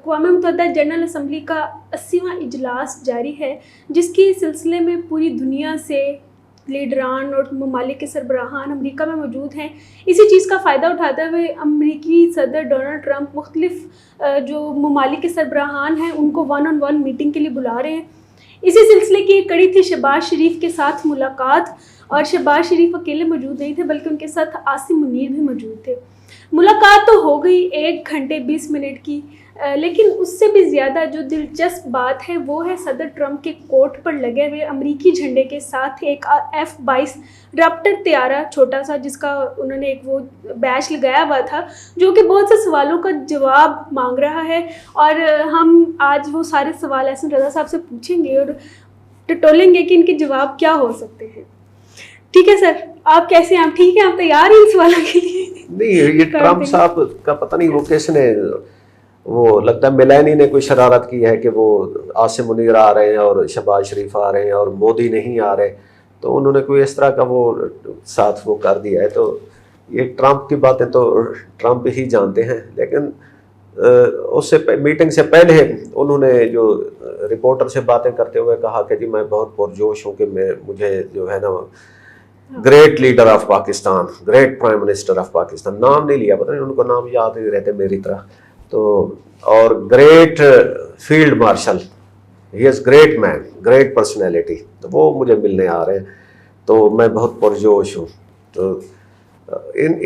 اقوام متحدہ general assembly کا 80واں اجلاس جاری ہے، جس کے سلسلے میں پوری دنیا سے لیڈران اور ممالک کے سربراہان امریکہ میں موجود ہیں۔ اسی چیز کا فائدہ اٹھاتے ہوئے امریکی صدر ڈونلڈ ٹرمپ مختلف جو ممالک کے سربراہان ہیں ان کو 1-on-1 میٹنگ کے لیے بلا رہے ہیں۔ اسی سلسلے کی ایک کڑی تھی شہباز شریف کے ساتھ ملاقات، اور شہباز شریف اکیلے موجود نہیں تھے بلکہ ان کے ساتھ عاصم منیر بھی موجود تھے۔ ملاقات تو ہو گئی 1 گھنٹے 20 منٹ کی، لیکن اس سے بھی زیادہ جو دلچسپ بات ہے وہ ہے صدر ٹرمپ کے کوٹ پر لگے ہوئے امریکی جھنڈے کے ساتھ ایک F-22 رپٹر طیارہ چھوٹا سا، جس کا انہوں نے ایک وہ بیچ لگایا ہوا تھا، جو کہ بہت سے سوالوں کا جواب مانگ رہا ہے۔ اور ہم آج وہ سارے سوال احسن رضا صاحب سے پوچھیں گے اور ٹٹولیں گے کہ ان کے جواب کیا ہو سکتے ہیں۔ ٹھیک ہے سر، آپ کیسے ہیں؟ آپ ٹھیک ہیں؟ آپ تیار ہیں ان سوالوں کے لیے؟ نہیں، یہ ٹرمپ صاحب کا پتہ نہیں وہ کس نے، وہ لگتا ہے میلانی نے کوئی شرارت کی ہے کہ وہ عاصم منیر آ رہے ہیں اور شہباز شریف آ رہے ہیں اور مودی نہیں آ رہے، تو انہوں نے کوئی اس طرح کا وہ ساتھ وہ کر دیا ہے۔ تو یہ ٹرمپ کی باتیں تو ٹرمپ ہی جانتے ہیں، لیکن اس سے میٹنگ سے پہلے انہوں نے جو رپورٹر سے باتیں کرتے ہوئے کہا کہ جی میں بہت پرجوش ہوں کہ مجھے جو ہے نا great leader of Pakistan, great prime minister of Pakistan, نام نہیں لیا، پتہ نہیں ان کو نام یاد نہیں رہتے میری طرح، تو اور great field marshal, he is great man, great personality, تو وہ مجھے ملنے آ رہے ہیں، تو میں بہت پرجوش ہوں۔ تو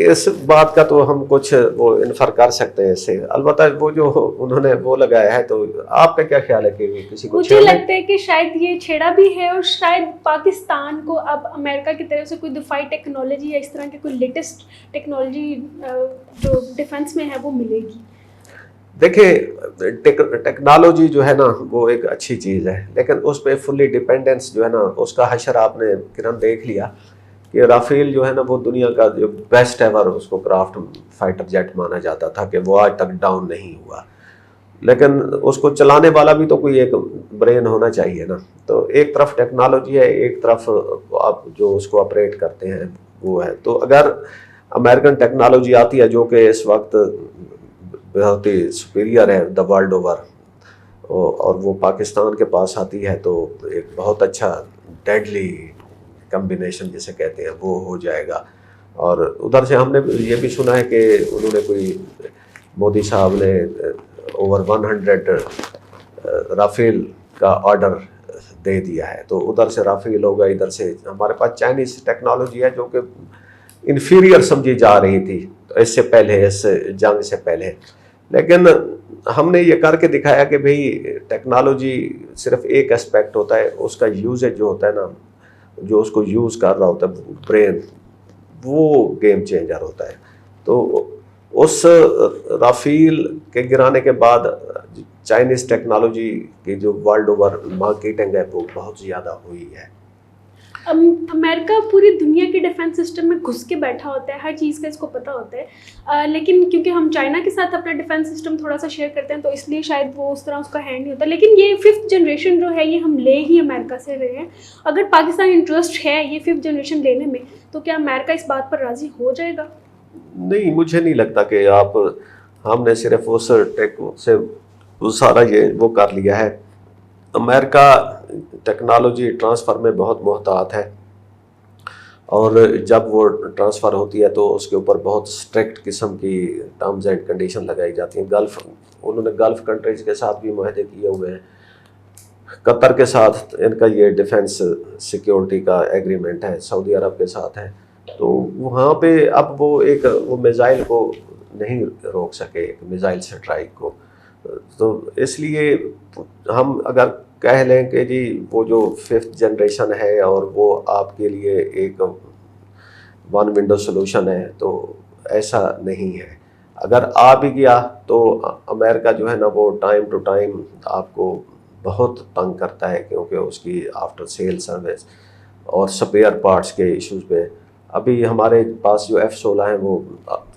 اس بات کا تو ہم کچھ وہ انفر کر سکتے ہیں اس سے، البتہ وہ جو انہوں نے وہ لگایا ہے، تو آپ کا کیا خیال ہے کہ کسی کو مجھے لگتا ہے کہ شاید یہ چھیڑا بھی ہے، اور شاید پاکستان کو اب امریکہ کی طرف سے کوئی دفاعی ٹیکنالوجی یا اس طرح کی کوئی لیٹسٹ ٹیکنالوجی جو ڈیفنس میں ہے وہ ملے گی۔ دیکھیں ٹیکنالوجی جو ہے نا وہ ایک اچھی چیز ہے، لیکن اس پہ فلی ڈیپینڈنس جو ہے نا اس کا حشر آپ نے کرن دیکھ لیا کہ رافیل جو ہے نا وہ دنیا کا جو بیسٹ ایور اس کو کرافٹ فائٹر جیٹ مانا جاتا تھا کہ وہ آج تک ڈاؤن نہیں ہوا، لیکن اس کو چلانے والا بھی تو کوئی ایک برین ہونا چاہیے نا۔ تو ایک طرف ٹیکنالوجی ہے، ایک طرف آپ جو اس کو آپریٹ کرتے ہیں وہ ہے۔ تو اگر امریکن ٹیکنالوجی آتی ہے جو کہ اس وقت بہت ہی سپیریئر ہے دا ورلڈ اوور، اور وہ پاکستان کے پاس آتی ہے تو ایک بہت اچھا ڈیڈلی کمبینیشن جسے کہتے ہیں وہ ہو جائے گا۔ اور ادھر سے ہم نے یہ بھی سنا ہے کہ انہوں نے کوئی مودی صاحب نے اوور 100 رافیل کا آرڈر دے دیا ہے، تو ادھر سے رافیل ہوگا، ادھر سے ہمارے پاس چائنیز ٹیکنالوجی ہے جو کہ انفیریئر سمجھی جا رہی تھی اس سے پہلے، اس جنگ سے پہلے، لیکن ہم نے یہ کر کے دکھایا کہ بھئی ٹیکنالوجی صرف ایک اسپیکٹ ہوتا ہے، اس کا یوزیج جو ہوتا ہے نا، جو اس کو یوز کر رہا ہوتا ہے برین، وہ گیم چینجر ہوتا ہے۔ تو اس رافیل کے گرانے کے بعد چائنیز ٹیکنالوجی کی جو ورلڈ اوور مارکیٹنگ ہے وہ بہت زیادہ ہوئی ہے۔ امریکہ پوری دنیا کے ڈیفنس سسٹم میں گھس کے بیٹھا ہوتا ہے، ہر چیز کا اس کو پتہ ہوتا ہے، لیکن کیونکہ ہم چائنا کے ساتھ اپنا ڈیفنس سسٹم تھوڑا سا شیئر کرتے ہیں تو اس لیے شاید وہ اس طرح اس کا ہینڈ نہیں ہوتا، لیکن یہ 5th جنریشن جو ہے یہ ہم لے ہی امریکہ سے رہے ہیں۔ اگر پاکستان انٹرسٹ ہے یہ 5th جنریشن لینے میں تو کیا امریکہ اس بات پر راضی ہو جائے گا؟ نہیں، مجھے نہیں لگتا کہ ہم نے صرف اس ٹیک سے سارا یہ وہ کر لیا ہے۔ امریکہ ٹیکنالوجی ٹرانسفر میں بہت محتاط ہے، اور جب وہ ٹرانسفر ہوتی ہے تو اس کے اوپر بہت اسٹرکٹ قسم کی ٹرمز اینڈ کنڈیشن لگائی جاتی ہیں۔ انہوں نے گلف کنٹریز کے ساتھ بھی معاہدے کیے ہوئے ہیں، قطر کے ساتھ ان کا یہ ڈیفنس سیکیورٹی کا ایگریمنٹ ہے، سعودی عرب کے ساتھ ہے، تو وہاں پہ اب وہ میزائل کو نہیں روک سکے، ایک میزائل سٹرائک کو، تو اس لیے ہم اگر کہہ لیں کہ جی وہ جو 5th جنریشن ہے اور وہ آپ کے لیے ایک ون ونڈو سلوشن ہے، تو ایسا نہیں ہے۔ اگر آ بھی گیا تو امریکہ جو ہے نا وہ ٹائم ٹو ٹائم آپ کو بہت تنگ کرتا ہے، کیونکہ اس کی آفٹر سیل سروس اور سپیئر پارٹس کے ایشوز پہ ابھی ہمارے پاس جو F-16 ہیں وہ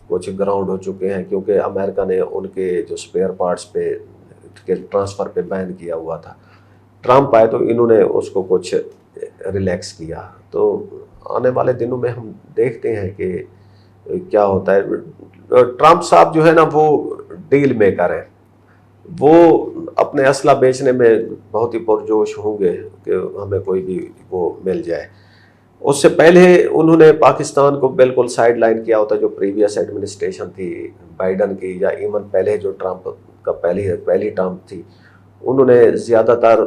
کچھ گراؤنڈ ہو چکے ہیں، کیونکہ امریکہ نے ان کے جو سپیئر پارٹس پہ کے ٹرانسفر پہ بین کیا ہوا تھا۔ ٹرمپ آئے تو انہوں نے اس کو کچھ ریلیکس کیا، تو آنے والے دنوں میں ہم دیکھتے ہیں کہ کیا ہوتا ہے۔ ٹرمپ صاحب جو ہے نا وہ ڈیل میکر ہیں، وہ اپنے اسلحہ بیچنے میں بہت ہی پرجوش ہوں گے کہ ہمیں کوئی بھی وہ مل جائے. اس سے پہلے انہوں نے پاکستان کو بالکل سائیڈ لائن کیا ہوتا جو پریویس ایڈمنسٹریشن تھی بائیڈن کی, یا ایون پہلے جو ٹرمپ کا پہلی ٹرم تھی, انہوں نے زیادہ تر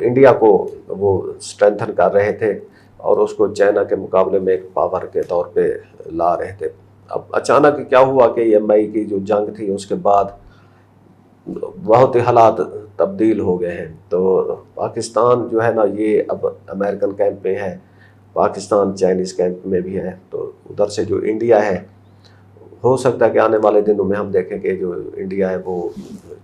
انڈیا کو وہ اسٹرینتھن کر رہے تھے اور اس کو چائنا کے مقابلے میں ایک پاور کے طور پہ لا رہے تھے. اب اچانک کیا ہوا کہ یہ مئی کی جو جنگ تھی اس کے بعد بہت ہی حالات تبدیل ہو گئے ہیں. تو پاکستان جو ہے نا یہ اب امریکن کیمپ میں ہے, پاکستان چائنیز کیمپ میں بھی ہے. تو ادھر سے جو انڈیا ہے, ہو سکتا ہے کہ آنے والے دنوں میں ہم دیکھیں کہ جو انڈیا ہے وہ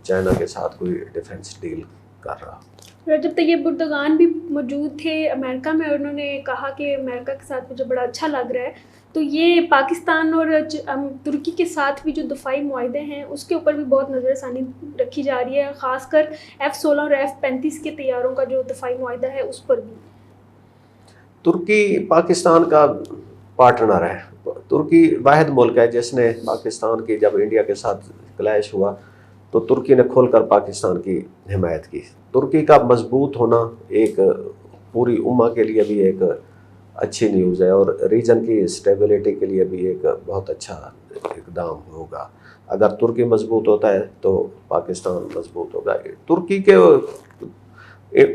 چائنا کے ساتھ کوئی ڈیفنس ڈیل کر رہا. رجب طیب اردوغان بھی موجود تھے امریکہ میں, اور انہوں نے کہا کہ امریکہ کے ساتھ مجھے بڑا اچھا لگ رہا ہے. تو یہ پاکستان اور ترکی کے ساتھ بھی جو دفاعی معاہدے ہیں اس کے اوپر بھی بہت نظر ثانی رکھی جا رہی ہے, خاص کر F-16 اور F-35 کے طیاروں کا جو دفاعی معاہدہ ہے اس پر بھی. ترکی پاکستان کا پارٹنر ہے. ترکی واحد ملک ہے جس نے پاکستان کی, جب انڈیا کے ساتھ کلیش ہوا تو ترکی نے کھول کر پاکستان کی حمایت کی. ترکی کا مضبوط ہونا ایک پوری امہ کے لیے بھی ایک اچھی نیوز ہے, اور ریجن کی اسٹیبلٹی کے لیے بھی ایک بہت اچھا اقدام ہوگا. اگر ترکی مضبوط ہوتا ہے تو پاکستان مضبوط ہوگا. ترکی کے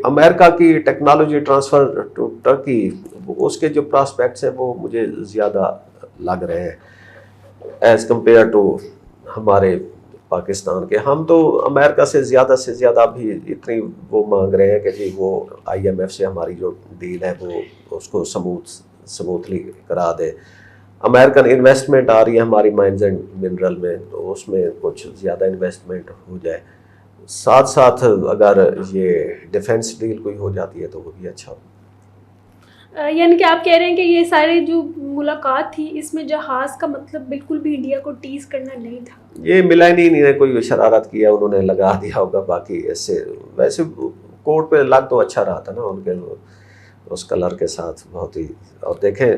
امریکہ کی ٹیکنالوجی ٹرانسفر ٹو ٹرکی, اس کے جو پراسپیکٹس ہیں وہ مجھے زیادہ لگ رہے ہیں ایز کمپیئر ٹو ہمارے پاکستان کے. ہم تو امریکہ سے زیادہ ابھی اتنی وہ مانگ رہے ہیں کہ جی وہ IMF سے ہماری جو ڈیل ہے وہ اس کو سموتھلی کرا دے. امریکن انویسٹمنٹ آ رہی ہے ہماری مائنز اینڈ منرل میں, تو اس میں کچھ زیادہ انویسٹمنٹ ہو جائے. ساتھ ساتھ اگر یہ ڈیفنس ڈیل کوئی ہو جاتی ہے تو وہ بھی اچھا ہو. یعنی کہ آپ کہہ رہے ہیں کہ یہ سارے جو ملاقات تھی اس میں جہاز کا مطلب بالکل بھی انڈیا کو ٹیز کرنا نہیں تھا. یہ ملائنی نے کوئی شرارت کیا, انہوں نے لگا دیا ہوگا. باقی ایسے ویسے کوٹ پہ لگ تو اچھا رہا تھا نا ان کے اس کلر کے ساتھ بہت ہی. اور دیکھیں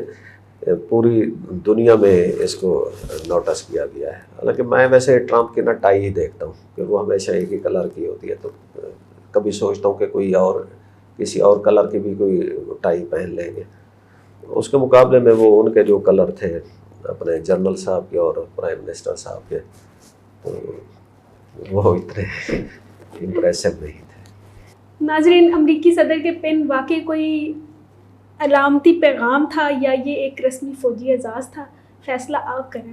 پوری دنیا میں اس کو نوٹس کیا گیا ہے. حالانکہ میں ویسے ٹرمپ کی نا ٹائی ہی دیکھتا ہوں کہ وہ ہمیشہ ایک ہی کلر کی ہوتی ہے, تو کبھی سوچتا ہوں کہ کوئی اور کسی اور کلر کی بھی کوئی ٹائی پہن لیں گے. اس کے مقابلے میں وہ ان کے جو کلر تھے اپنے جنرل صاحب کے اور پرائم منسٹر صاحب کے, تو وہ اتنے امپریسو نہیں تھے. ناظرین, امریکی صدر کے پن واقعی کوئی علامتی پیغام تھا یا یہ ایک رسمی فوجی اعزاز تھا؟ فیصلہ آپ کریں.